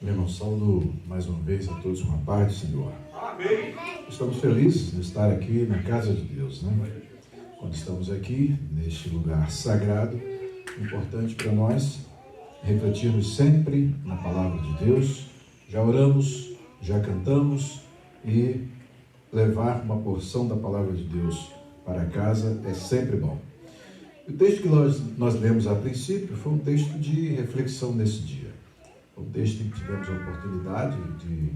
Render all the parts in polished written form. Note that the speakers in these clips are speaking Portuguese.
Meu irmão, saúdo mais uma vez a todos com a paz do Senhor. Amém. Estamos felizes de estar aqui na casa de Deus, né? Quando estamos aqui, neste lugar sagrado, importante para nós refletirmos sempre na palavra de Deus. Já oramos, já cantamos e levar uma porção da palavra de Deus para casa é sempre bom. O texto que nós lemos a princípio foi um texto de reflexão nesse dia. Um texto que tivemos a oportunidade de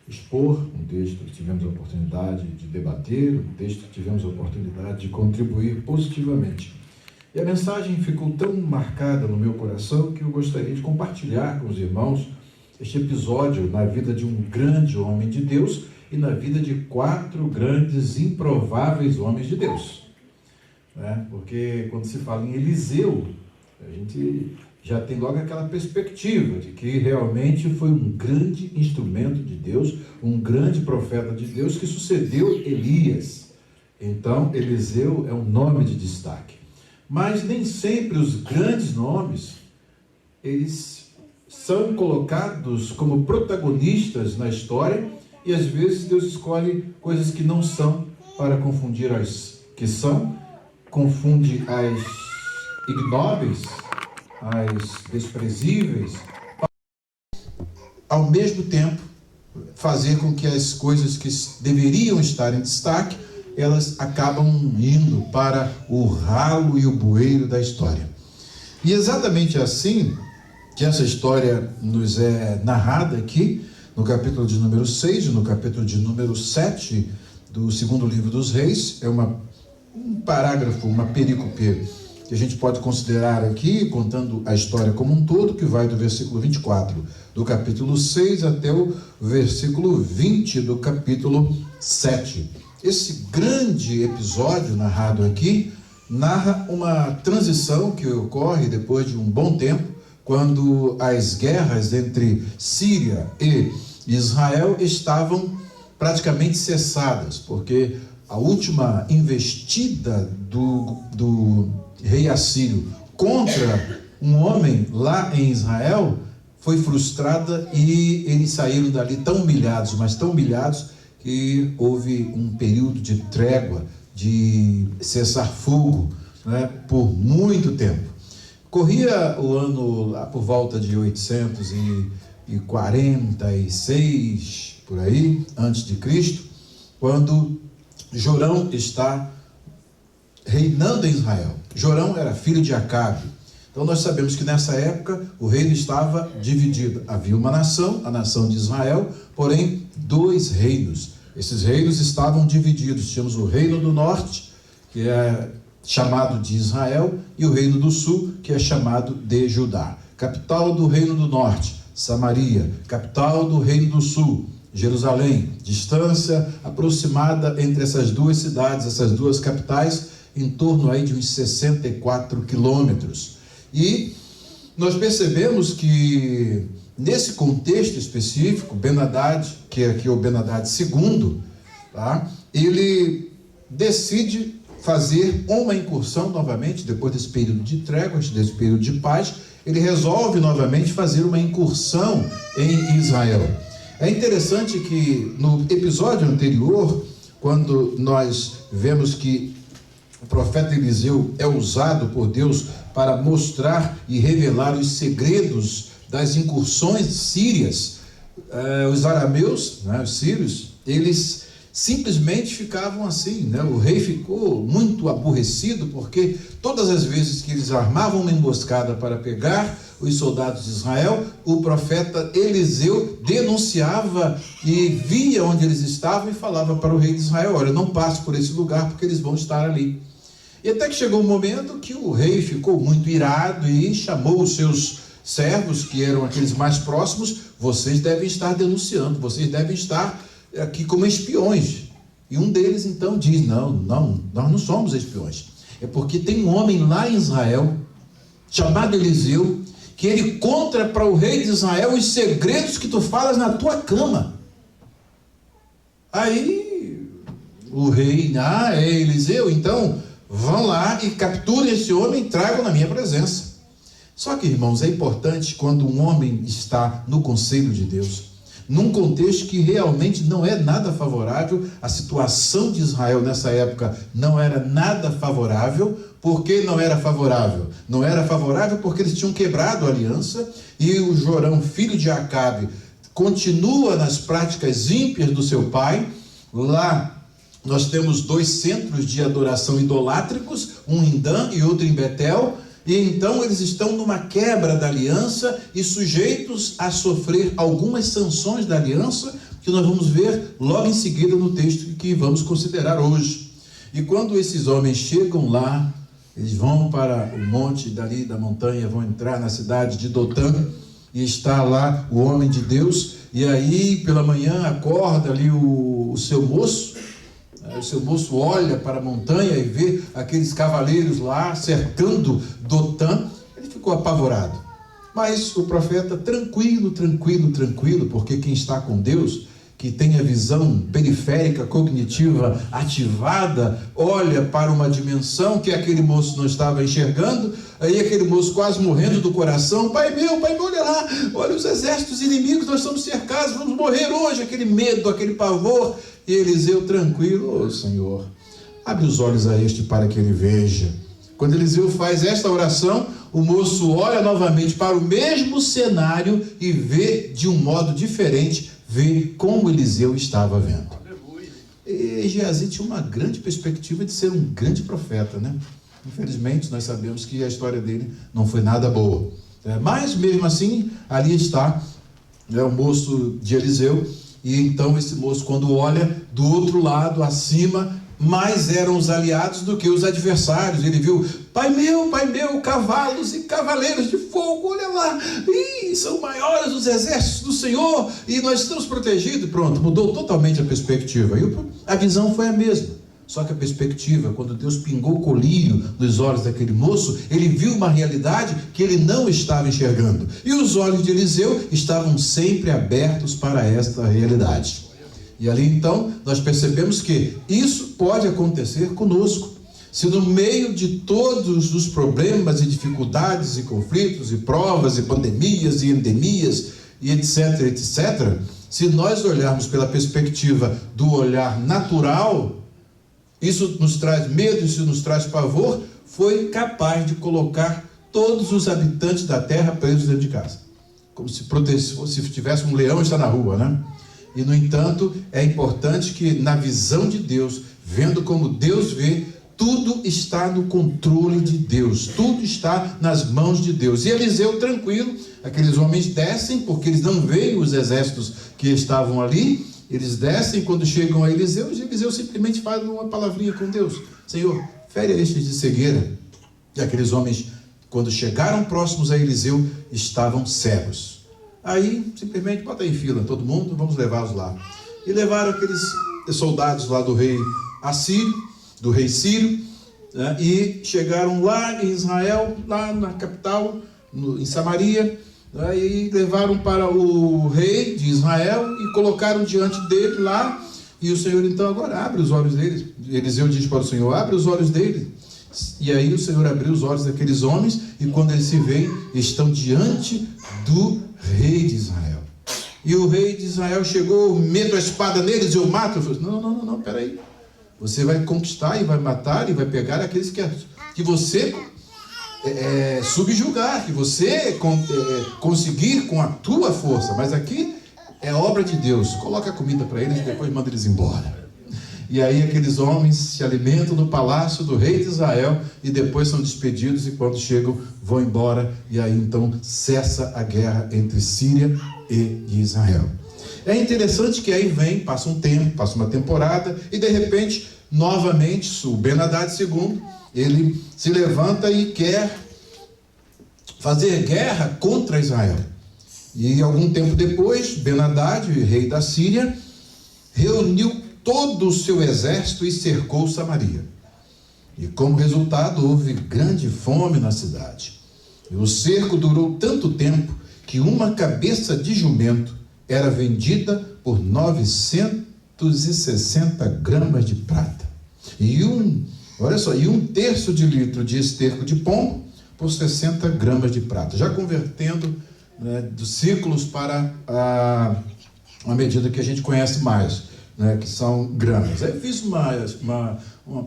expor, um texto que tivemos a oportunidade de debater, um texto que tivemos a oportunidade de contribuir positivamente. E a mensagem ficou tão marcada no meu coração que eu gostaria de compartilhar com os irmãos este episódio na vida de um grande homem de Deus e na vida de 4 grandes, improváveis homens de Deus. Porque quando se fala em Eliseu, a gente já tem logo aquela perspectiva de que realmente foi um grande instrumento de Deus, um grande profeta de Deus que sucedeu Elias. Então, Eliseu é um nome de destaque. Mas nem sempre os grandes nomes, eles são colocados como protagonistas na história e às vezes Deus escolhe coisas que não são para confundir as que são, confunde as ignóbeis, as desprezíveis, ao mesmo tempo fazer com que as coisas que deveriam estar em destaque, elas acabam indo para o ralo e o bueiro da história. E exatamente assim que essa história nos é narrada aqui, no capítulo de número 6 e no capítulo de número 7 do segundo livro dos Reis. É um parágrafo, uma perícope que a gente pode considerar aqui, contando a história como um todo, que vai do versículo 24 do capítulo 6 até o versículo 20 do capítulo 7. Esse grande episódio narrado aqui narra uma transição que ocorre depois de um bom tempo, quando as guerras entre Síria e Israel estavam praticamente cessadas, porque a última investida do rei assírio contra um homem lá em Israel foi frustrada e eles saíram dali tão humilhados, mas tão humilhados, que houve um período de trégua, de cessar-fogo, por muito tempo. Corria o ano lá por volta de 846, por aí, antes de Cristo, quando Jorão está reinando em Israel. Jorão era filho de Acabe. Então nós sabemos que nessa época o reino estava dividido. Havia uma nação, a nação de Israel, porém 2 reinos. Esses reinos estavam divididos. Tínhamos o reino do norte, que é chamado de Israel, e o reino do sul, que é chamado de Judá. Capital do reino do norte, Samaria. Capital do reino do sul, Jerusalém. Distância aproximada entre essas 2 cidades, essas 2 capitais, em torno aí de uns 64 quilômetros. E nós percebemos que nesse contexto específico, Ben-Hadad, que é aqui o Ben-Hadad II, ele decide fazer uma incursão novamente, depois desse período de tréguas, desse período de paz, ele resolve novamente fazer uma incursão em Israel. É interessante que no episódio anterior, quando nós vemos que o profeta Eliseu é usado por Deus para mostrar e revelar os segredos das incursões sírias, os arameus, os sírios, eles simplesmente ficavam assim, o rei ficou muito aborrecido, porque todas as vezes que eles armavam uma emboscada para pegar os soldados de Israel, o profeta Eliseu denunciava e via onde eles estavam e falava para o rei de Israel: olha, não passe por esse lugar porque eles vão estar ali. E até que chegou um momento que o rei ficou muito irado e chamou os seus servos, que eram aqueles mais próximos: vocês devem estar denunciando, vocês devem estar aqui como espiões. E um deles então diz: não, nós não somos espiões. É porque tem um homem lá em Israel, chamado Eliseu, que ele conta para o rei de Israel os segredos que tu falas na tua cama. Aí o rei: é Eliseu? Então vão lá e capturem esse homem e tragam na minha presença. Só que, irmãos, é importante quando um homem está no conselho de Deus, num contexto que realmente não é nada favorável, a situação de Israel nessa época não era nada favorável. Por que não era favorável? Não era favorável porque eles tinham quebrado a aliança, e o Jorão, filho de Acabe, continua nas práticas ímpias do seu pai. Lá nós temos 2 centros de adoração idolátricos, um em Dan e outro em Betel. E então eles estão numa quebra da aliança e sujeitos a sofrer algumas sanções da aliança, que nós vamos ver logo em seguida no texto que vamos considerar hoje. E quando esses homens chegam lá, eles vão para o monte dali da montanha, vão entrar na cidade de Dotã, e está lá o homem de Deus. E aí pela manhã acorda ali o seu moço. O seu moço olha para a montanha e vê aqueles cavaleiros lá cercando Dotã. Ele ficou apavorado. Mas o profeta, tranquilo, porque quem está com Deus, que tem a visão periférica, cognitiva ativada, olha para uma dimensão que aquele moço não estava enxergando. Aí aquele moço quase morrendo do coração: pai meu, olha lá, olha os exércitos inimigos, nós estamos cercados, vamos morrer hoje. Aquele medo, aquele pavor. E Eliseu tranquilo: ô Senhor, abre os olhos a este para que ele veja. Quando Eliseu faz esta oração, o moço olha novamente para o mesmo cenário e vê de um modo diferente, vê como Eliseu estava vendo. E Geazi tinha uma grande perspectiva de ser um grande profeta, né? Infelizmente nós sabemos que a história dele não foi nada boa, mas mesmo assim ali está o moço de Eliseu. E então esse moço, quando olha do outro lado, acima, mais eram os aliados do que os adversários. Ele viu: pai meu, cavalos e cavaleiros de fogo, olha lá, são maiores os exércitos do Senhor, e nós estamos protegidos. Pronto, mudou totalmente a perspectiva. E a visão foi a mesma. Só que a perspectiva, quando Deus pingou o colírio nos olhos daquele moço, ele viu uma realidade que ele não estava enxergando. E os olhos de Eliseu estavam sempre abertos para esta realidade. E ali então nós percebemos que isso pode acontecer conosco. Se no meio de todos os problemas e dificuldades e conflitos e provas e pandemias e endemias e etc, se nós olharmos pela perspectiva do olhar natural, isso nos traz medo, isso nos traz pavor. Foi capaz de colocar todos os habitantes da terra presos dentro de casa, como se tivesse um leão está na rua, né? E no entanto, é importante que na visão de Deus, vendo como Deus vê, tudo está no controle de Deus, tudo está nas mãos de Deus. E Eliseu tranquilo, aqueles homens descem, porque eles não veem os exércitos que estavam ali. Eles descem, quando chegam a Eliseu, e Eliseu simplesmente faz uma palavrinha com Deus: Senhor, fere a estes de cegueira. E aqueles homens, quando chegaram próximos a Eliseu, estavam cegos. Aí, simplesmente, bota em fila todo mundo, vamos levá-los lá. E levaram aqueles soldados lá do rei Assírio, do rei Sírio, né? E chegaram lá em Israel, lá na capital, em Samaria, e levaram para o rei de Israel e colocaram diante dele lá. E o Senhor então agora abre os olhos deles. Eliseu diz para o Senhor: abre os olhos deles. E aí o Senhor abriu os olhos daqueles homens, e quando eles se veem, estão diante do rei de Israel. E o rei de Israel chegou: meto a espada neles e eu mato. Eu falei: não, peraí. Você vai conquistar e vai matar e vai pegar aqueles que você subjugar, que você conseguir com a tua força. Mas aqui é obra de Deus. Coloca a comida para eles e depois manda eles embora. E aí aqueles homens se alimentam no palácio do rei de Israel e depois são despedidos, e quando chegam vão embora. E aí então cessa a guerra entre Síria e Israel. É interessante que aí passa um tempo, passa uma temporada, e de repente, novamente, o Ben-Hadad II, ele se levanta e quer fazer guerra contra Israel. E algum tempo depois, Ben-Hadad, rei da Síria, reuniu todo o seu exército e cercou Samaria. E como resultado, houve grande fome na cidade. E o cerco durou tanto tempo que uma cabeça de jumento era vendida por 960 gramas de prata. E um terço de litro de esterco de pombo por 60 gramas de prata, já convertendo, né, dos ciclos para uma medida que a gente conhece mais, né, que são gramas. Aí eu fiz uma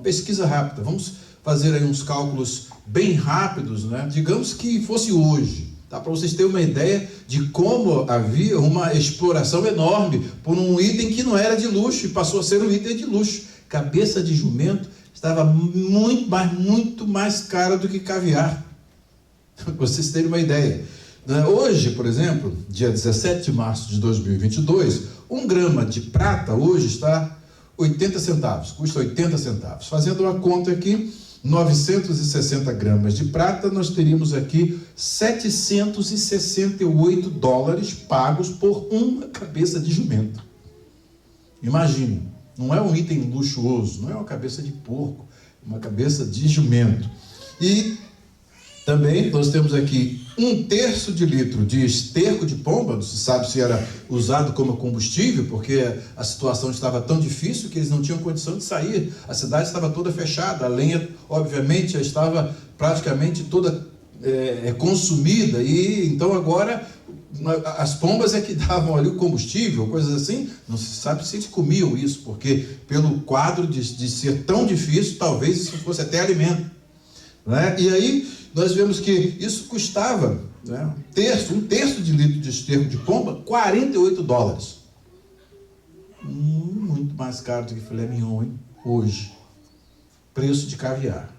pesquisa rápida. Vamos fazer aí uns cálculos bem rápidos, né? Digamos que fosse hoje, tá? Para vocês terem uma ideia de como havia uma exploração enorme por um item que não era de luxo e passou a ser um item de luxo. Cabeça de jumento estava muito mais cara do que caviar. Para vocês terem uma ideia. Hoje, por exemplo, dia 17 de março de 2022, 1 grama de prata hoje está 80 centavos, custa 80 centavos. Fazendo uma conta aqui, 960 gramas de prata, nós teríamos aqui 768 dólares pagos por uma cabeça de jumento. Imagine, não é um item luxuoso, não é uma cabeça de porco, é uma cabeça de jumento. E também nós temos aqui 1/3 de litro de esterco de pomba. Não se sabe se era usado como combustível, porque a situação estava tão difícil que eles não tinham condição de sair. A cidade estava toda fechada, a lenha, obviamente, já estava praticamente toda consumida, e então agora as pombas é que davam ali o combustível, coisas assim. Não se sabe se eles comiam isso, porque pelo quadro de ser tão difícil, talvez isso fosse até alimento, né? E aí nós vemos que isso custava, né, um terço de litro de esterco de pomba, 48 dólares. Muito mais caro do que filé mignon, hein? Hoje. Preço de caviar.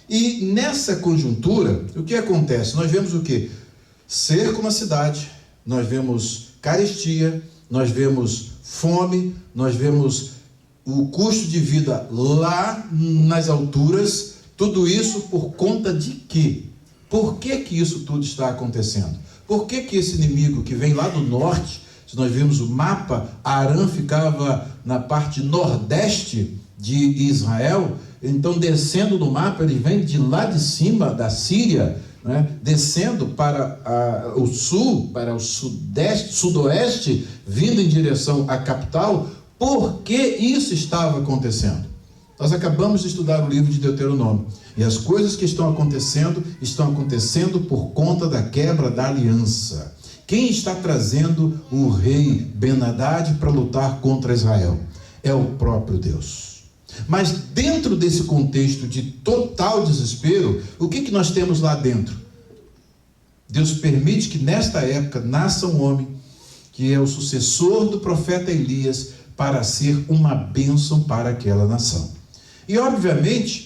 E nessa conjuntura, o que acontece? Nós vemos o quê? Cerco na cidade, nós vemos carestia, nós vemos fome, nós vemos o custo de vida lá nas alturas. Tudo isso por conta de quê? Por que que isso tudo está acontecendo? Por que que esse inimigo que vem lá do norte, se nós vimos o mapa, Arã ficava na parte nordeste de Israel, então descendo no mapa, ele vem de lá de cima da Síria, né, descendo para o sul, para o sudeste, sudoeste, vindo em direção à capital. Por que isso estava acontecendo? Nós acabamos de estudar o livro de Deuteronômio, e as coisas que estão acontecendo por conta da quebra da aliança. Quem está trazendo o rei Ben-Hadad para lutar contra Israel? É o próprio Deus. Mas dentro desse contexto de total desespero, o que nós temos lá dentro? Deus permite que nesta época nasça um homem que é o sucessor do profeta Elias, para ser uma bênção para aquela nação. E obviamente,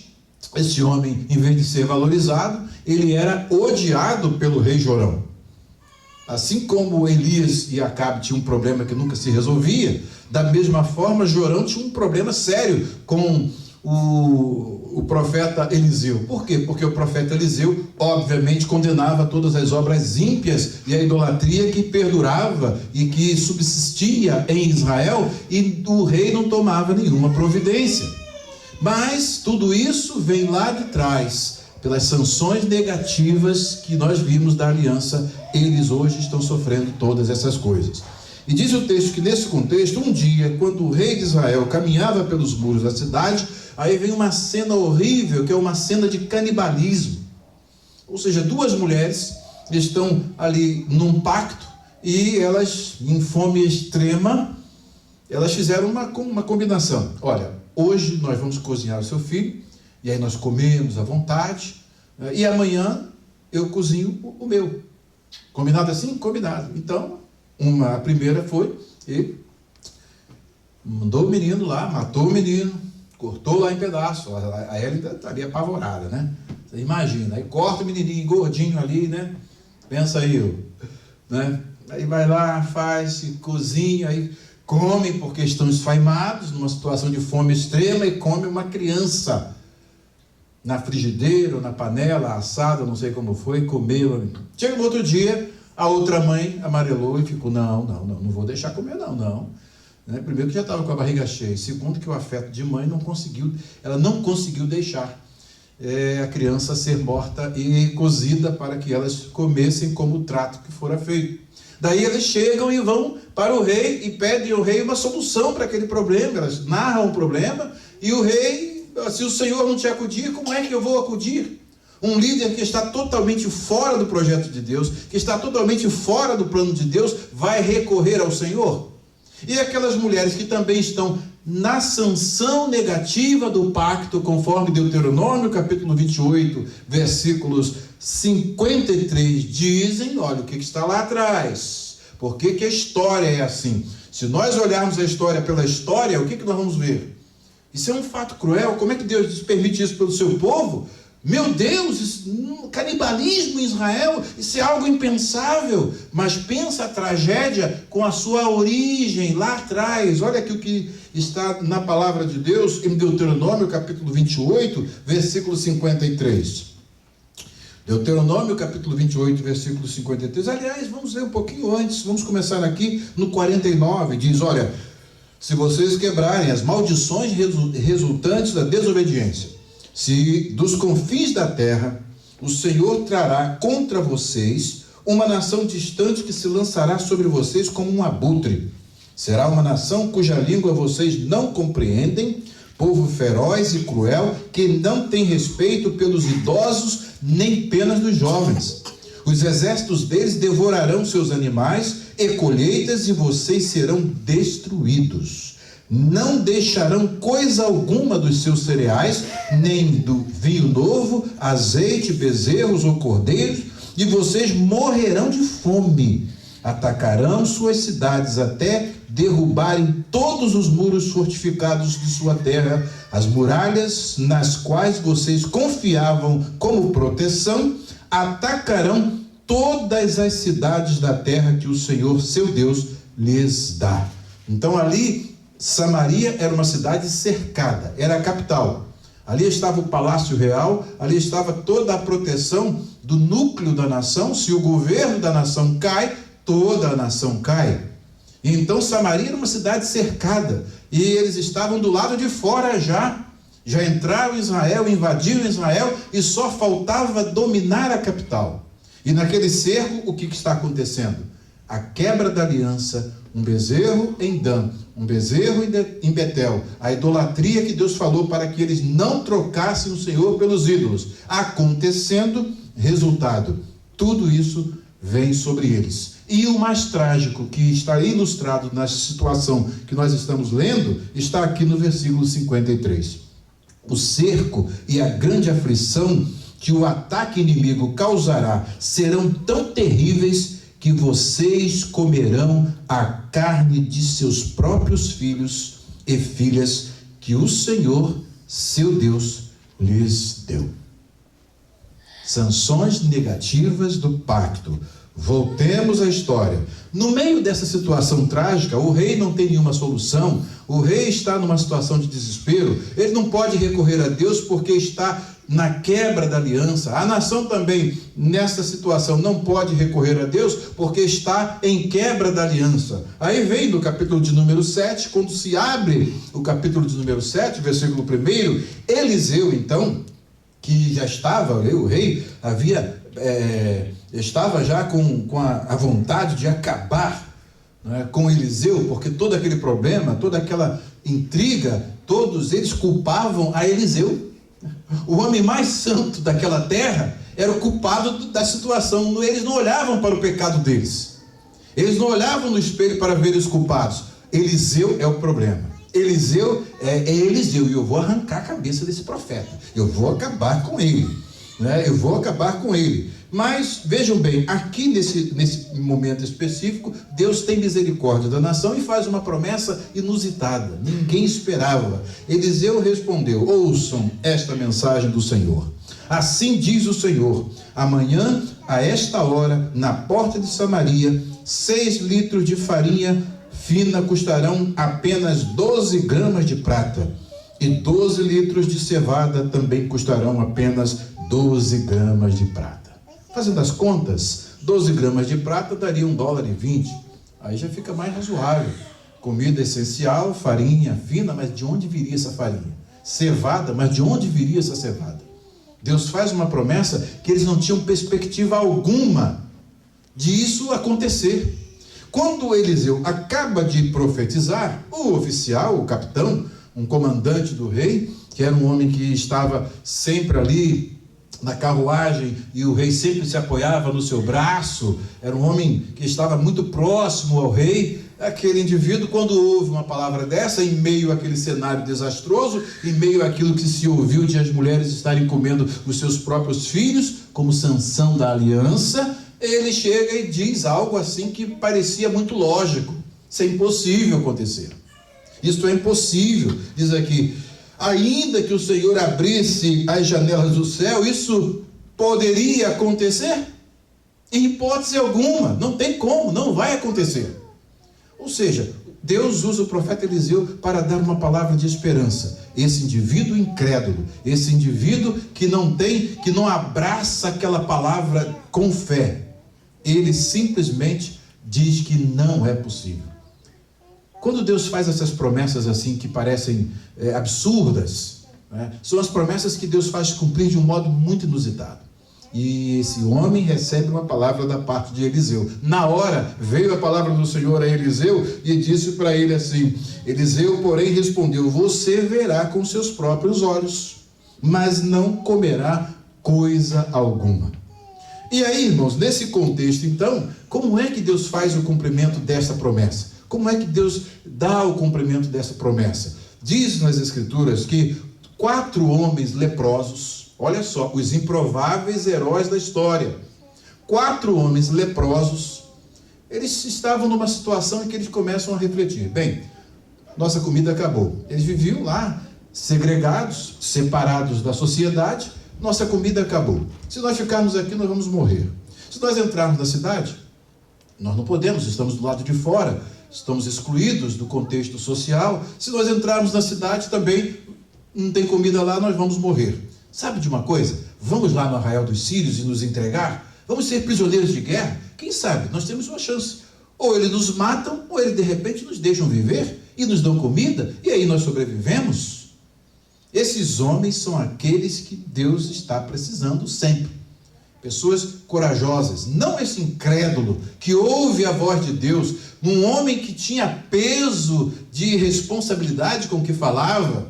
esse homem, em vez de ser valorizado, ele era odiado pelo rei Jorão. Assim como Elias e Acabe tinham um problema que nunca se resolvia, da mesma forma Jorão tinha um problema sério com o profeta Eliseu. Por quê? Porque o profeta Eliseu, obviamente, condenava todas as obras ímpias e a idolatria que perdurava e que subsistia em Israel, e o rei não tomava nenhuma providência. Mas tudo isso vem lá de trás, pelas sanções negativas que nós vimos da aliança. Eles hoje estão sofrendo todas essas coisas. E diz o texto que nesse contexto, um dia, quando o rei de Israel caminhava pelos muros da cidade, aí vem uma cena horrível, que é uma cena de canibalismo. Ou seja, duas mulheres estão ali num pacto, e elas, em fome extrema, elas fizeram uma combinação. Olha, hoje nós vamos cozinhar o seu filho, e aí nós comemos à vontade, e amanhã eu cozinho o meu. Combinado assim? Combinado. Então, a primeira foi e mandou o menino lá, matou o menino, cortou lá em pedaços. A Hélida estaria apavorada, né? Você imagina, aí corta o menininho gordinho ali, né? Pensa aí, né? Aí vai lá, faz, cozinha, aí come, porque estão esfaimados, numa situação de fome extrema, e come uma criança na frigideira, ou na panela, assada, não sei como foi, comeu. Chega no outro dia, a outra mãe amarelou e ficou, não vou deixar comer não. Né? Primeiro que já estava com a barriga cheia, segundo que o afeto de mãe ela não conseguiu deixar a criança ser morta e cozida para que elas comessem como o trato que fora feito. Daí eles chegam e vão para o rei e pedem ao rei uma solução para aquele problema. Elas narram o problema, e o rei, se o Senhor não te acudir, como é que eu vou acudir? Um líder que está totalmente fora do projeto de Deus, que está totalmente fora do plano de Deus, vai recorrer ao Senhor? E aquelas mulheres que também estão na sanção negativa do pacto, conforme Deuteronômio capítulo 28, versículos 53, dizem, olha o que está lá atrás. Por que a história é assim? Se nós olharmos a história pela história, o que nós vamos ver? Isso é um fato cruel. Como é que Deus permite isso pelo seu povo? Meu Deus, canibalismo em Israel, isso é algo impensável. Mas pensa a tragédia com a sua origem lá atrás. Olha aqui o que está na palavra de Deus, em Deuteronômio capítulo 28, versículo 53. Deuteronômio capítulo 28, versículo 53. Aliás, vamos ler um pouquinho antes, vamos começar aqui no 49. Diz, olha, se vocês quebrarem as maldições resultantes da desobediência, se dos confins da terra o Senhor trará contra vocês uma nação distante que se lançará sobre vocês como um abutre. Será uma nação cuja língua vocês não compreendem, povo feroz e cruel, que não tem respeito pelos idosos, nem pena dos jovens. Os exércitos deles devorarão seus animais e colheitas, e vocês serão destruídos. Não deixarão coisa alguma dos seus cereais, nem do vinho novo, azeite, bezerros ou cordeiros, e vocês morrerão de fome. Atacarão suas cidades até derrubarem todos os muros fortificados de sua terra, as muralhas nas quais vocês confiavam como proteção, atacarão todas as cidades da terra que o Senhor, seu Deus, lhes dá. Então ali, Samaria era uma cidade cercada, era a capital. Ali estava o palácio real, ali estava toda a proteção do núcleo da nação. Se o governo da nação cai, toda a nação cai. E então Samaria era uma cidade cercada, e eles estavam do lado de fora já entraram em Israel, invadiram Israel, e só faltava dominar a capital. E naquele cerco, o que está acontecendo? A quebra da aliança, um bezerro em Dan, um bezerro em Betel, a idolatria que Deus falou para que eles não trocassem o Senhor pelos ídolos, acontecendo, resultado, tudo isso vem sobre eles. E o mais trágico, que está ilustrado na situação que nós estamos lendo, está aqui no versículo 53. O cerco e a grande aflição que o ataque inimigo causará serão tão terríveis que vocês comerão a carne de seus próprios filhos e filhas que o Senhor, seu Deus, lhes deu. Sanções negativas do pacto. Voltemos à história. No meio dessa situação trágica, o rei não tem nenhuma solução, o rei está numa situação de desespero, ele não pode recorrer a Deus porque está na quebra da aliança. A nação também, nessa situação, não pode recorrer a Deus porque está em quebra da aliança. Aí vem no capítulo de número 7, quando se abre o capítulo de número 7, versículo 1, Eliseu, então, que já estava, o rei estava já com a vontade de acabar, né, com Eliseu, porque todo aquele problema, toda aquela intriga, todos eles culpavam a Eliseu. O homem mais santo daquela terra era o culpado da situação. Eles não olhavam para o pecado deles, eles não olhavam no espelho para ver os culpados. Eliseu é o problema. Eliseu é Eliseu, e eu vou arrancar a cabeça desse profeta, eu vou acabar com ele, né? Eu vou acabar com ele. Mas vejam bem, aqui nesse momento específico, Deus tem misericórdia da nação e faz uma promessa inusitada, ninguém esperava. Eliseu respondeu: ouçam esta mensagem do Senhor. Assim diz o Senhor: amanhã, a esta hora, na porta de Samaria, 6 litros de farinha fina custarão apenas 12 gramas de prata, e 12 litros de cevada também custarão apenas 12 gramas de prata. Fazendo as contas, 12 gramas de prata daria $1,20. Aí já fica mais razoável. Comida essencial, farinha fina, mas de onde viria essa farinha? Cevada, mas de onde viria essa cevada? Deus faz uma promessa que eles não tinham perspectiva alguma de isso acontecer. Quando Eliseu acaba de profetizar, o oficial, o capitão, um comandante do rei, que era um homem que estava sempre ali na carruagem e o rei sempre se apoiava no seu braço, era um homem que estava muito próximo ao rei. Aquele indivíduo, quando ouve uma palavra dessa, em meio àquele cenário desastroso, em meio àquilo que se ouviu de as mulheres estarem comendo os seus próprios filhos, como sanção da aliança, ele chega e diz algo assim que parecia muito lógico. Isso é impossível acontecer. Isto é impossível. Diz aqui: ainda que o Senhor abrisse as janelas do céu, isso poderia acontecer? Em hipótese alguma, não tem como, não vai acontecer. Ou seja, Deus usa o profeta Eliseu para dar uma palavra de esperança. Esse indivíduo incrédulo, esse indivíduo que não abraça aquela palavra com fé, ele simplesmente diz que não é possível. Quando Deus faz essas promessas assim que parecem absurdas, né, são as promessas que Deus faz cumprir de um modo muito inusitado. E esse homem recebe uma palavra da parte de Eliseu. Na hora veio a palavra do Senhor a Eliseu e disse para ele assim: Eliseu, porém, respondeu: você verá com seus próprios olhos, mas não comerá coisa alguma. E aí, irmãos, nesse contexto, então, como é que Deus faz o cumprimento dessa promessa? Como é que Deus dá o cumprimento dessa promessa? Diz nas Escrituras que 4 homens leprosos, olha só, os improváveis heróis da história, 4 homens leprosos, eles estavam numa situação em que eles começam a refletir: bem, nossa comida acabou. Eles viviam lá, segregados, separados da sociedade, nossa comida acabou. Se nós ficarmos aqui, nós vamos morrer. Se nós entrarmos na cidade, nós não podemos, estamos do lado de fora, estamos excluídos do contexto social. Se nós entrarmos na cidade também, não tem comida lá, nós vamos morrer. Sabe de uma coisa? Vamos lá no Arraial dos Sírios e nos entregar? Vamos ser prisioneiros de guerra? Quem sabe? Nós temos uma chance. Ou eles nos matam, ou eles de repente nos deixam viver e nos dão comida, e aí nós sobrevivemos. Esses homens são aqueles que Deus está precisando sempre. Pessoas corajosas, não esse incrédulo que ouve a voz de Deus, num homem que tinha peso de responsabilidade com o que falava.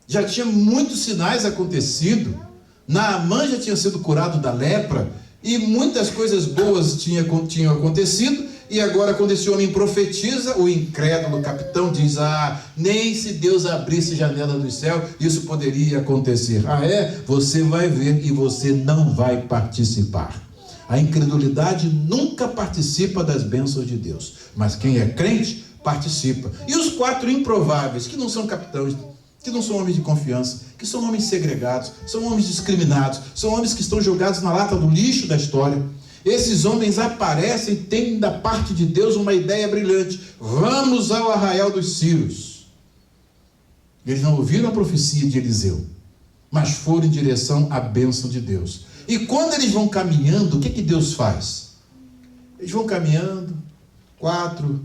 Já tinha muitos sinais acontecido. Naamã já tinha sido curado da lepra, e muitas coisas boas tinham acontecido. E agora, quando esse homem profetiza, o incrédulo capitão diz: nem se Deus abrisse janela do céu, isso poderia acontecer. Você vai ver e você não vai participar. A incredulidade nunca participa das bênçãos de Deus, mas quem é crente participa. E os 4 improváveis, que não são capitães, que não são homens de confiança, que são homens segregados, são homens discriminados, são homens que estão jogados na lata do lixo da história. Esses homens aparecem e têm da parte de Deus uma ideia brilhante: vamos ao Arraial dos Sírios. Eles não ouviram a profecia de Eliseu, mas foram em direção à bênção de Deus. E quando eles vão caminhando, o que Deus faz? Eles vão caminhando, 4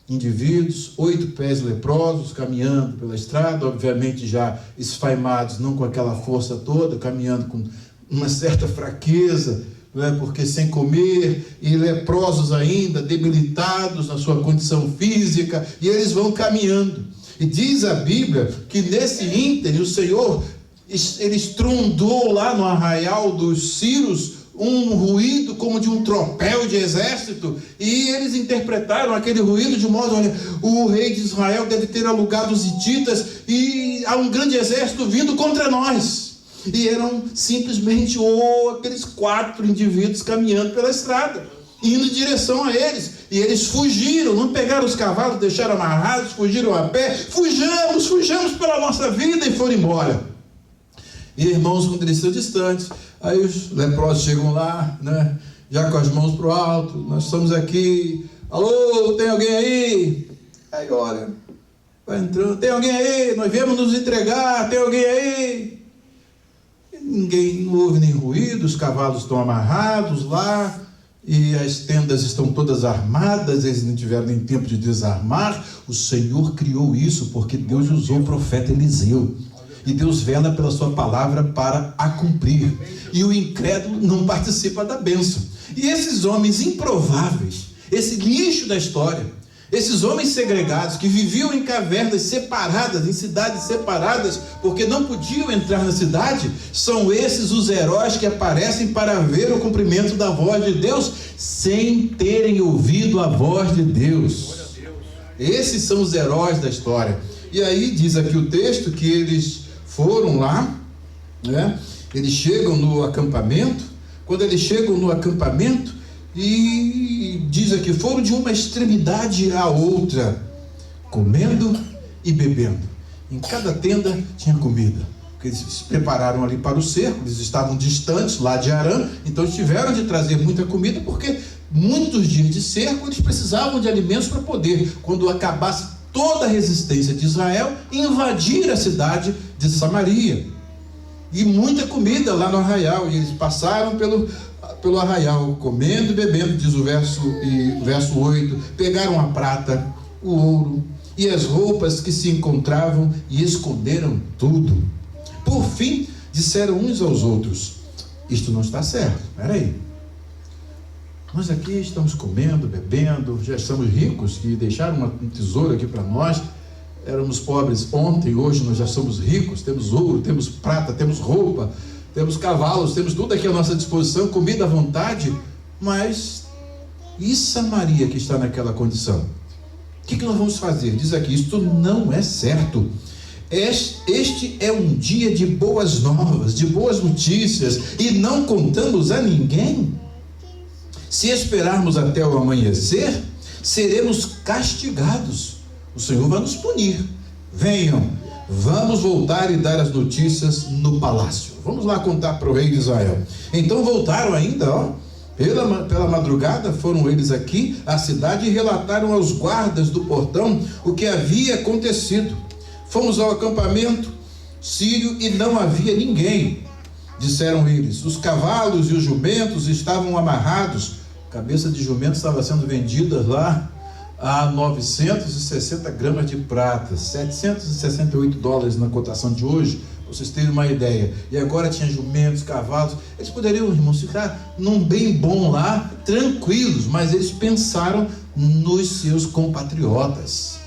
indivíduos, 8 pés leprosos, caminhando pela estrada, obviamente já esfaimados, não com aquela força toda, caminhando com uma certa fraqueza, porque sem comer, e leprosos ainda, debilitados na sua condição física, e eles vão caminhando. E diz a Bíblia que nesse ínterim o Senhor, ele estrondou lá no Arraial dos Sírios um ruído como de um tropel de exército, e eles interpretaram aquele ruído de modo: olha, o rei de Israel deve ter alugado os hititas, e há um grande exército vindo contra nós. E eram simplesmente aqueles 4 indivíduos caminhando pela estrada, indo em direção a eles. E eles fugiram, não pegaram os cavalos, deixaram amarrados, fugiram a pé. Fujamos pela nossa vida, e foram embora. E irmãos, quando eles estão distantes, aí os leprosos chegam lá, né, já com as mãos para o alto: nós estamos aqui, alô, tem alguém aí? Aí olha, vai entrando: tem alguém aí? Nós viemos nos entregar, tem alguém aí? Ninguém, não houve nem ruído, os cavalos estão amarrados lá, e as tendas estão todas armadas, eles não tiveram nem tempo de desarmar. O Senhor criou isso porque Deus usou o profeta Eliseu, e Deus vela pela sua palavra para a cumprir, e o incrédulo não participa da bênção. E esses homens improváveis, esse lixo da história, Esses homens segregados que viviam em cavernas separadas, em cidades separadas, porque não podiam entrar na cidade, são esses os heróis que aparecem para ver o cumprimento da voz de Deus, sem terem ouvido a voz de Deus. Esses são os heróis da história. E aí diz aqui o texto que eles foram lá, né? Eles chegam no acampamento. Quando eles chegam no acampamento, e diz aqui, foram de uma extremidade à outra, comendo e bebendo. Em cada tenda tinha comida, porque eles se prepararam ali para o cerco, eles estavam distantes lá de Arã, então eles tiveram de trazer muita comida, porque muitos dias de cerco eles precisavam de alimentos para poder, quando acabasse toda a resistência de Israel, invadir a cidade de Samaria. E muita comida lá no arraial, e eles passaram pelo arraial, comendo e bebendo, diz o verso 8, pegaram a prata, o ouro e as roupas que se encontravam e esconderam tudo. Por fim, disseram uns aos outros, isto não está certo, peraí, nós aqui estamos comendo, bebendo, já estamos ricos, que deixaram um tesouro aqui para nós, éramos pobres ontem, hoje nós já somos ricos, temos ouro, temos prata, temos roupa, temos cavalos, temos tudo aqui à nossa disposição, comida à vontade, mas e Samaria que está naquela condição? O que nós vamos fazer? Diz aqui, isto não é certo. Este é um dia de boas novas, de boas notícias, e não contamos a ninguém. Se esperarmos até o amanhecer, seremos castigados. O Senhor vai nos punir. Venham, vamos voltar e dar as notícias no palácio. Vamos lá contar para o rei de Israel. Então voltaram ainda, pela madrugada foram eles aqui à cidade e relataram aos guardas do portão o que havia acontecido. Fomos ao acampamento sírio e não havia ninguém, disseram eles. Os cavalos e os jumentos estavam amarrados. A cabeça de jumento estava sendo vendida lá a 960 gramas de prata, $768 na cotação de hoje, para vocês terem uma ideia. E agora tinha jumentos, cavalos. Eles poderiam, irmãos, ficar num bem bom lá, tranquilos, mas eles pensaram nos seus compatriotas.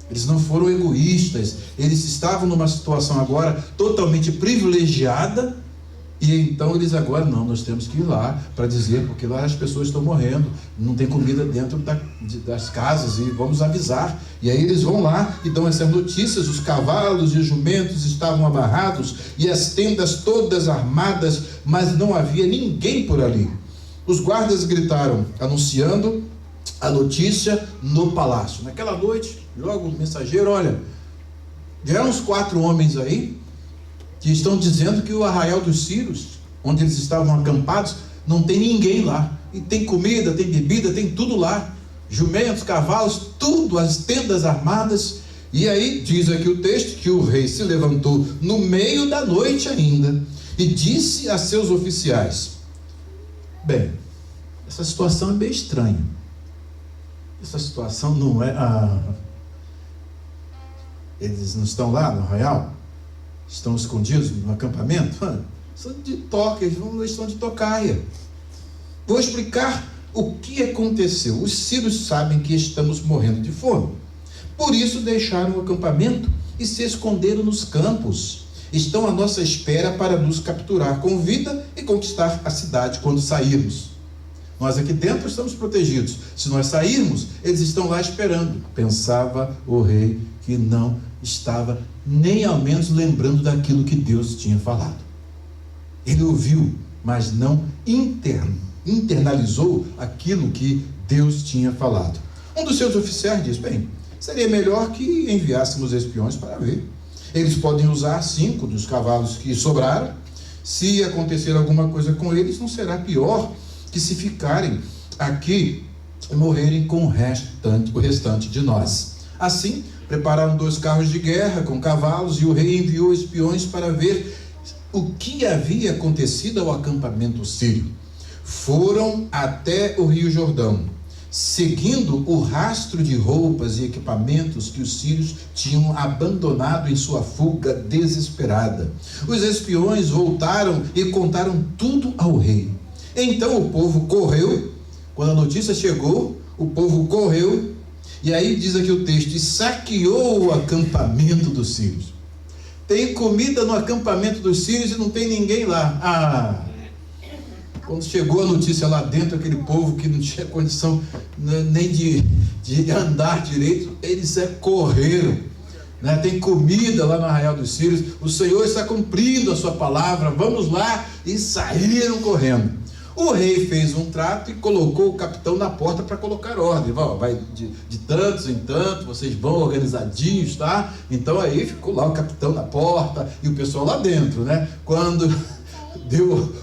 Eles não foram egoístas, eles estavam numa situação agora totalmente privilegiada, e então eles agora, não, nós temos que ir lá para dizer, porque lá as pessoas estão morrendo, não tem comida dentro das casas, e vamos avisar. E aí eles vão lá e dão essas notícias. Os cavalos e os jumentos estavam amarrados e as tendas todas armadas, mas não havia ninguém por ali. Os guardas gritaram, anunciando a notícia no palácio. Naquela noite, logo o mensageiro, olha, vieram uns 4 homens aí, que estão dizendo que o arraial dos sírios, onde eles estavam acampados, não tem ninguém lá, e tem comida, tem bebida, tem tudo lá, jumentos, cavalos, tudo, as tendas armadas. E aí diz aqui o texto que o rei se levantou no meio da noite ainda e disse a seus oficiais, bem, essa situação é meio estranha, essa situação não é eles não estão lá no arraial? Estão escondidos no acampamento? São de toca, eles estão de tocaia. Vou explicar o que aconteceu. Os sírios sabem que estamos morrendo de fome. Por isso deixaram o acampamento e se esconderam nos campos. Estão à nossa espera para nos capturar com vida e conquistar a cidade quando sairmos. Nós aqui dentro estamos protegidos. Se nós sairmos, eles estão lá esperando. Pensava o rei que não estava nem ao menos lembrando daquilo que Deus tinha falado. Ele ouviu, mas não internalizou aquilo que Deus tinha falado. Um dos seus oficiais diz, bem, seria melhor que enviássemos espiões para ver. Eles podem usar 5 dos cavalos que sobraram. Se acontecer alguma coisa com eles, não será pior que se ficarem aqui e morrerem com o restante de nós. Assim, prepararam 2 carros de guerra com cavalos e o rei enviou espiões para ver o que havia acontecido ao acampamento sírio. Foram até o rio Jordão, seguindo o rastro de roupas e equipamentos que os sírios tinham abandonado em sua fuga desesperada. Os espiões voltaram e contaram tudo ao rei. Então o povo correu, quando a notícia chegou, o povo correu E aí diz aqui o texto: e saqueou o acampamento dos sírios. Tem comida no acampamento dos sírios e não tem ninguém lá. Quando chegou a notícia lá dentro, aquele povo que não tinha condição nem de andar direito, eles correram, né? Tem comida lá no arraial dos sírios, o Senhor está cumprindo a sua palavra, vamos lá, e saíram correndo. O rei fez um trato e colocou o capitão na porta para colocar ordem. Vai de tantos em tanto, vocês vão organizadinhos, tá? Então aí ficou lá o capitão na porta e o pessoal lá dentro, né? Quando deu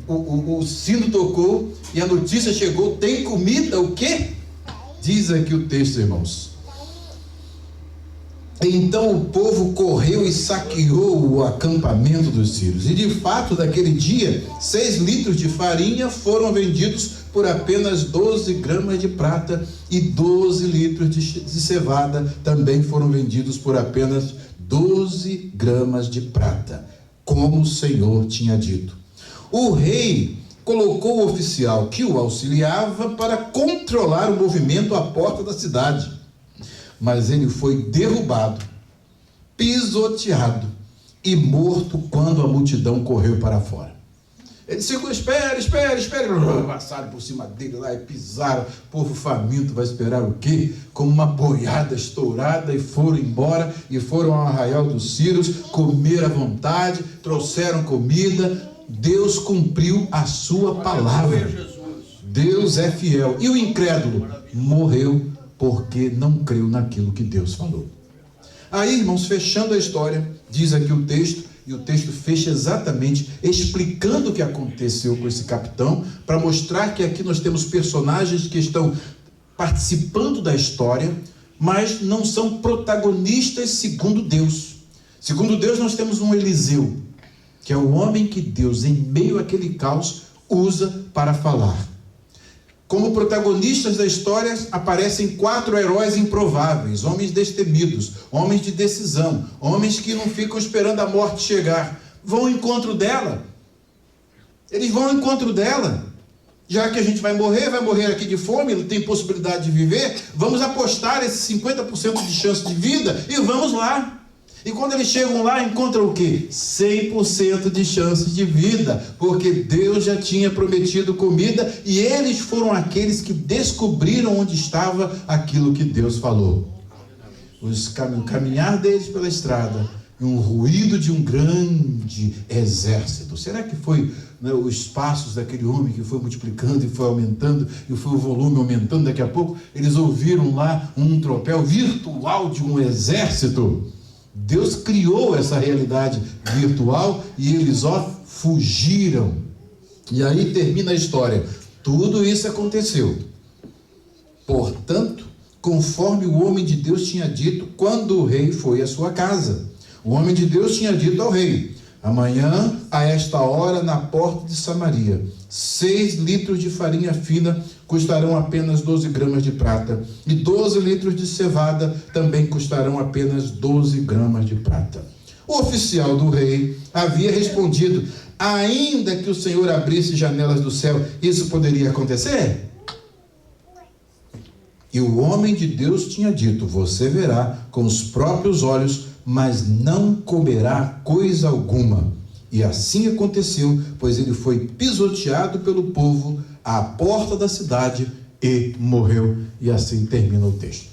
o sino tocou e a notícia chegou, tem comida, o quê? Diz aqui o texto, irmãos. Então o povo correu e saqueou o acampamento dos sírios. E de fato, naquele dia, 6 litros de farinha foram vendidos por apenas 12 gramas de prata. E 12 litros de cevada também foram vendidos por apenas 12 gramas de prata, como o Senhor tinha dito. O rei colocou o oficial que o auxiliava para controlar o movimento à porta da cidade. Mas ele foi derrubado, pisoteado e morto quando a multidão correu para fora. Ele disse: espere. Passaram por cima dele lá e pisaram. O povo faminto vai esperar o quê? Como uma boiada estourada, e foram embora e foram ao arraial dos sírios, comer à vontade, trouxeram comida. Deus cumpriu a sua palavra. Deus é fiel. E o incrédulo morreu porque não creu naquilo que Deus falou. Aí, irmãos, fechando a história, diz aqui o texto, e o texto fecha exatamente explicando o que aconteceu com esse capitão, para mostrar que aqui nós temos personagens que estão participando da história, mas não são protagonistas segundo Deus. Segundo Deus, nós temos um Eliseu, que é o homem que Deus, em meio àquele caos, usa para falar. Como protagonistas da história aparecem 4 heróis improváveis, homens destemidos, homens de decisão, homens que não ficam esperando a morte chegar. Vão ao encontro dela. Eles vão ao encontro dela. Já que a gente vai morrer aqui de fome, não tem possibilidade de viver, vamos apostar esse 50% de chance de vida e vamos lá. E quando eles chegam lá, encontram o quê? 100% de chances de vida, porque Deus já tinha prometido comida e eles foram aqueles que descobriram onde estava aquilo que Deus falou. O caminhar deles pela estrada e um ruído de um grande exército. Será que foi, né, os passos daquele homem que foi multiplicando e foi aumentando, e foi o volume aumentando? Daqui a pouco eles ouviram lá um tropel virtual de um exército. Deus criou essa realidade virtual e eles fugiram. E aí termina a história. Tudo isso aconteceu. Portanto, conforme o homem de Deus tinha dito quando o rei foi à sua casa. O homem de Deus tinha dito ao rei: amanhã, a esta hora, na porta de Samaria, 6 litros de farinha fina custarão apenas 12 gramas de prata, e 12 litros de cevada também custarão apenas 12 gramas de prata. O oficial do rei havia respondido: ainda que o Senhor abrisse janelas do céu, isso poderia acontecer? E o homem de Deus tinha dito: você verá com os próprios olhos, mas não comerá coisa alguma. E assim aconteceu, pois ele foi pisoteado pelo povo à porta da cidade e morreu. E assim termina o texto.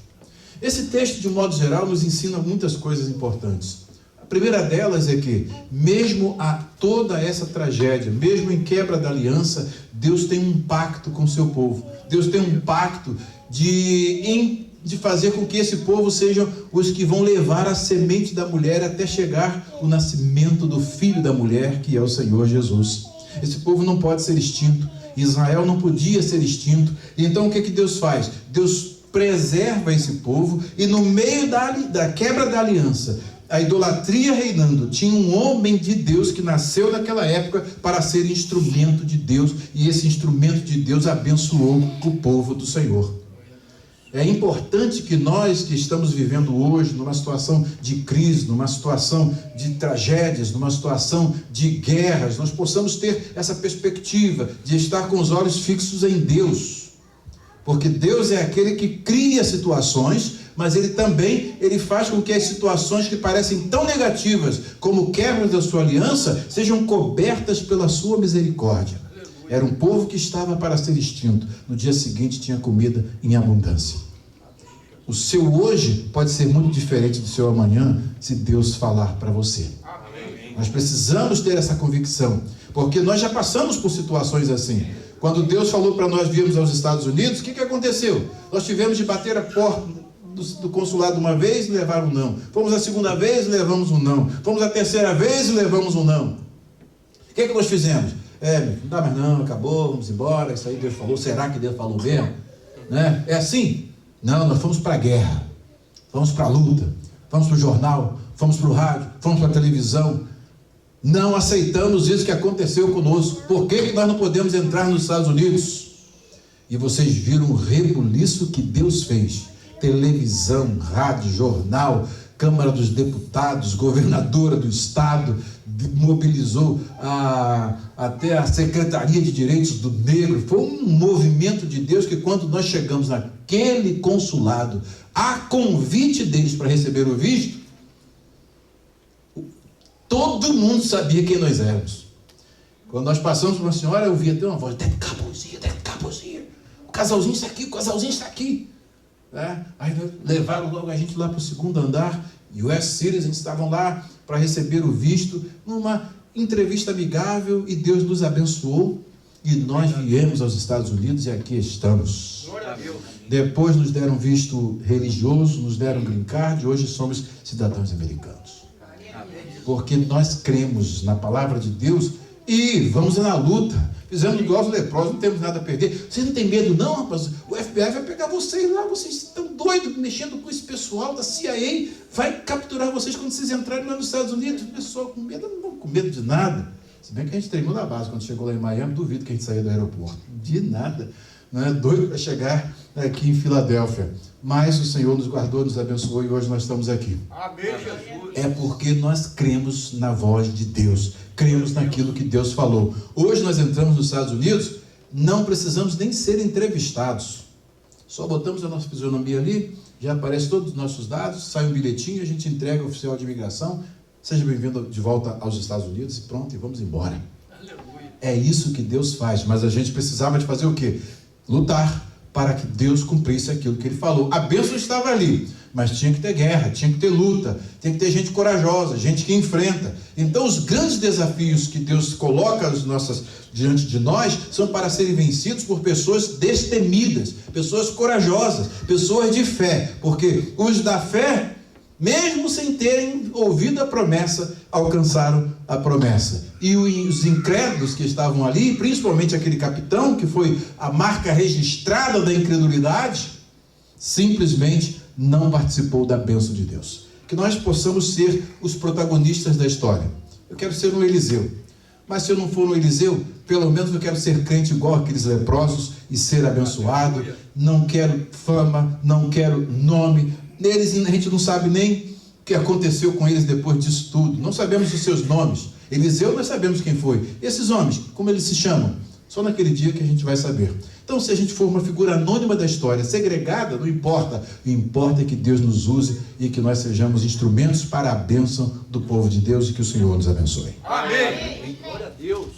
Esse texto, de modo geral, nos ensina muitas coisas importantes. A primeira delas é que, mesmo a toda essa tragédia, mesmo em quebra da aliança, Deus tem um pacto com o seu povo. Deus tem um pacto de fazer com que esse povo sejam os que vão levar a semente da mulher até chegar o nascimento do filho da mulher, que é o Senhor Jesus. Esse povo não pode ser extinto. Israel não podia ser extinto. Então o que Deus faz? Deus preserva esse povo, e no meio da quebra da aliança, a idolatria reinando, tinha um homem de Deus que nasceu naquela época para ser instrumento de Deus, e esse instrumento de Deus abençoou o povo do Senhor. É importante que nós que estamos vivendo hoje numa situação de crise, numa situação de tragédias, numa situação de guerras, nós possamos ter essa perspectiva de estar com os olhos fixos em Deus. Porque Deus é aquele que cria situações, mas ele faz com que as situações que parecem tão negativas como quebras da sua aliança sejam cobertas pela sua misericórdia. Era um povo que estava para ser extinto. No dia seguinte tinha comida em abundância. O seu hoje pode ser muito diferente do seu amanhã, se Deus falar para você. Nós precisamos ter essa convicção, porque nós já passamos por situações assim. Quando Deus falou para nós virmos aos Estados Unidos, o que aconteceu? Nós tivemos de bater a porta do consulado uma vez e levar um não. Fomos a segunda vez e levamos um não. Fomos a terceira vez e levamos um não. O que nós fizemos? Não dá mais não, acabou, vamos embora, isso aí Deus falou. Será que Deus falou mesmo? Né? É assim? Não, nós fomos para a guerra, fomos para a luta, fomos para o jornal, fomos para o rádio, fomos para a televisão. Não aceitamos isso que aconteceu conosco. Por que nós não podemos entrar nos Estados Unidos? E vocês viram o rebuliço que Deus fez. Televisão, rádio, jornal, Câmara dos Deputados, governadora do estado, mobilizou até a Secretaria de Direitos do Negro. Foi um movimento de Deus que, quando nós chegamos naquele consulado, a convite deles para receber o visto, todo mundo sabia quem nós éramos. Quando nós passamos por uma senhora, eu via até uma voz: deve capozinha, o casalzinho está aqui. Aí levaram logo a gente lá para o segundo andar, US Citizens estavam lá para receber o visto, numa entrevista amigável, e Deus nos abençoou, e nós viemos aos Estados Unidos e aqui estamos. Depois nos deram visto religioso, nos deram green card, e hoje somos cidadãos americanos. Porque nós cremos na palavra de Deus e vamos na luta. Fizemos igual os leprosos, não temos nada a perder. Vocês não têm medo não, rapaz? O FBI vai pegar vocês lá, vocês estão doidos, mexendo com esse pessoal da CIA, vai capturar vocês quando vocês entrarem lá nos Estados Unidos. O pessoal com medo, não com medo de nada. Se bem que a gente treinou na base, quando chegou lá em Miami, duvido que a gente saia do aeroporto. De nada. Não é doido para chegar aqui em Filadélfia. Mas o Senhor nos guardou, nos abençoou, e hoje nós estamos aqui. Amém, Jesus. É porque nós cremos na voz de Deus, cremos naquilo que Deus falou. Hoje nós entramos nos Estados Unidos, não precisamos nem ser entrevistados. Só botamos a nossa fisionomia ali, já aparece todos os nossos dados, sai um bilhetinho, a gente entrega ao oficial de imigração: seja bem-vindo de volta aos Estados Unidos, e pronto, e vamos embora. Aleluia. É isso que Deus faz, mas a gente precisava de fazer o quê? Lutar para que Deus cumprisse aquilo que Ele falou. A bênção estava ali, mas tinha que ter guerra, tinha que ter luta, tinha que ter gente corajosa, gente que enfrenta. Então os grandes desafios que Deus coloca diante de nós são para serem vencidos por pessoas destemidas, pessoas corajosas, pessoas de fé, porque os da fé, mesmo sem terem ouvido a promessa, alcançaram a promessa. E os incrédulos que estavam ali, principalmente aquele capitão, que foi a marca registrada da incredulidade, simplesmente não participou da bênção de Deus. Que nós possamos ser os protagonistas da história. Eu quero ser um Eliseu, mas se eu não for um Eliseu, pelo menos eu quero ser crente igual aqueles leprosos e ser abençoado. Não quero fama, não quero nome. Eles, a gente não sabe nem o que aconteceu com eles depois disso tudo. Não sabemos os seus nomes. Eliseu, nós sabemos quem foi. Esses homens, como eles se chamam? Só naquele dia que a gente vai saber. Então, se a gente for uma figura anônima da história, segregada, não importa. O que importa é que Deus nos use e que nós sejamos instrumentos para a bênção do povo de Deus, e que o Senhor nos abençoe. Amém. Glória a Deus.